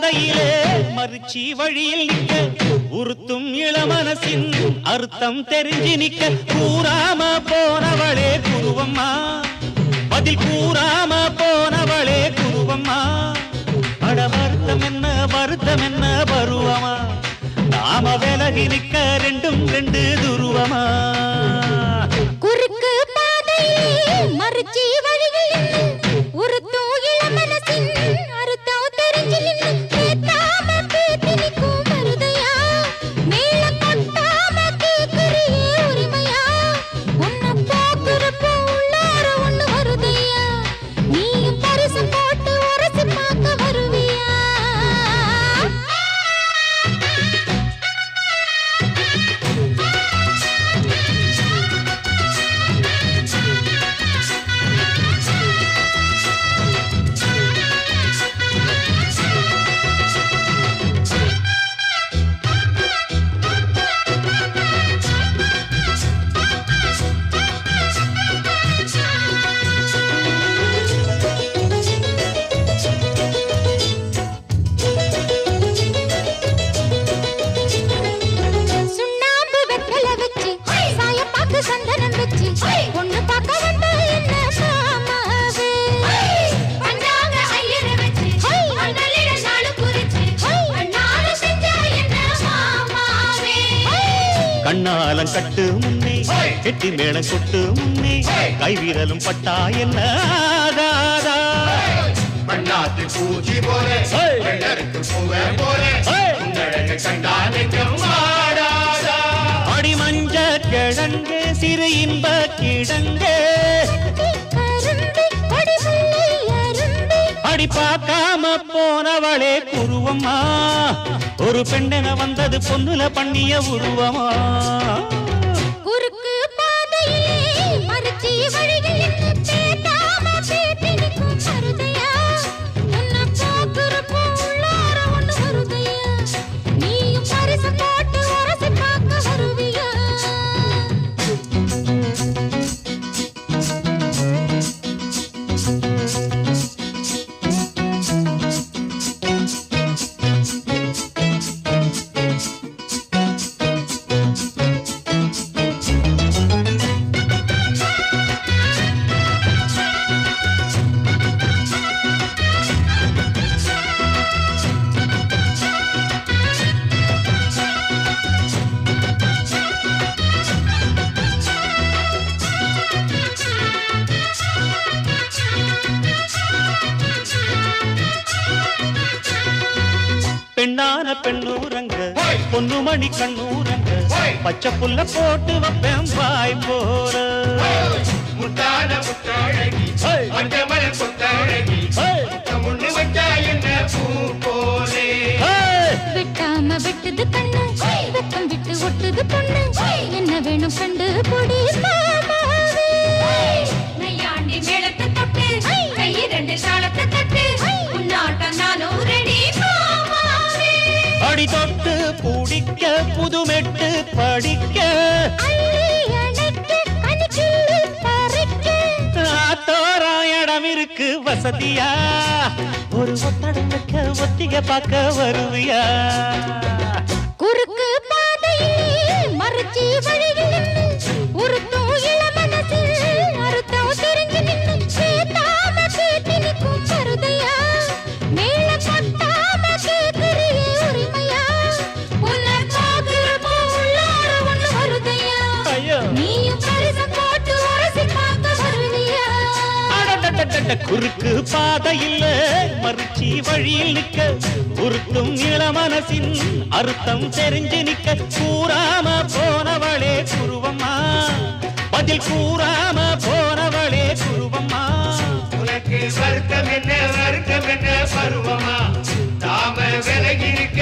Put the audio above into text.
பாதையிலே மறுச்சி வழியில் நிற்க உறுத்தும் இளமனசின் அர்த்தம் தெரிஞ்சு நிற்க கூறாம போனவளே குருவம்மா பதில் கூறாம போனவளே குருவம்மா அட வருத்தம் என்ன பருவமா நாம விலகி நிற்க ரெண்டும் ரெண்டு துருவமா குறுக்கு பாதையிலே மறுச்சி வழியில் உறுத்தும் இளமனசின் அர்த்தம் தெரிஞ்சு நின்னு கேட்காம பேத்தி நிற்கும் மருதையா மேல கொட்டாம கேட்கிறியே உரிமையா உன்னை பார்க்கிறப்போ உள்ளார ஒண்ணு வருதையா நீயும் பரிசு போட்டு உரசி பார்க்க வருவியா சந்தனம் வச்சு பொண்ணு பார்க்க வந்த என்ன மாமாவே பண்ணாங்க ஐயரை வச்சு அண்ணலிட நாளு குறிச்சு அண்ணாரு செஞ்ச என்ன மாமாவே கண்ணாலம் கட்டு முன்னே கெட்டி மேளம் கொட்டு முன்னே கைவிரலும் பட்டா என்ன ஆகாதா மண்ணாத்து பூச்சி போல வெள்ளருக்கு பூவே போல கண்டானிக்கும் ஆடாதா அடி மஞ்ச கிழங்கு சிறு இன்ப கிழங்கு அடி பார்க்காம போனவளே குருவம்மா ஒரு பெண்ணென வந்தது பொண்ணுல பண்ணிய உருவமா குறுக்கு பாதையிலே மறுச்சி வழியில் பேட்டாம பேட்டி நிற்கும் மருதையா உன்னை பார்க்கிறப்போ உள்ளார ஒண்ணு வருதையா நீயும் பரிசு போட்டு உரசி பார்க்க வருவியா பெண்ணான பெண்ணூரங்க பொன்னுமணி கண்ணூரங்க பச்சை புல்ல போட்டு வைப்பேன் வாய் போற முத்தான முத்தாழகி மஞ்சமல கொத்தாழகி முன்னு வச்சா என்ன பூ போலே விட்டாம விட்டது கண்ணு வெக்கம் விட்டு ஒட்டுது பொண்ணு என்ன வேணும் கண்டு பொடி மாமாவே நையாண்டி மேளத்தை தொட்டு கை ரெண்டு சாலத்தை தட்டு உன்னாட்டம் நானும் ரெடி அடி தொட்டு பிடிக்க புதுமெட்டு படிக்க தோராயிடம் இருக்கு வசதியா ஒரு ஒத்தடம் வைக்க ஒத்திக பார்க்க வருவியா குறுக்கு பாதையிலே மறுச்சி வழியில் உறுத்தும் இளமனசில் அர்த்தம் தெரிஞ்சு நின்னு கேட்டாம பேட்டி நிற்கும் மருதையா மேல கொட்டாம கேட்கிறியே உரிமையா உன்னை பார்க்கிறப்போ உள்ளார ஒண்ணு வருதையா நீயும் பரிசு போட்டு உரசி பார்க்க வருவியா குறுக்கு பாதையில் மறுச்சி வழியில் நிற்க உறுத்தும் இளமனசின் அர்த்தம் தெரிஞ்சு நிற்க கூறாம போனவளே குருவம்மா பதில் கூறாம போனவளே குருவம்மா உனக்கு வருத்தம் என்ன பருவமா நாம விலகி இருக்க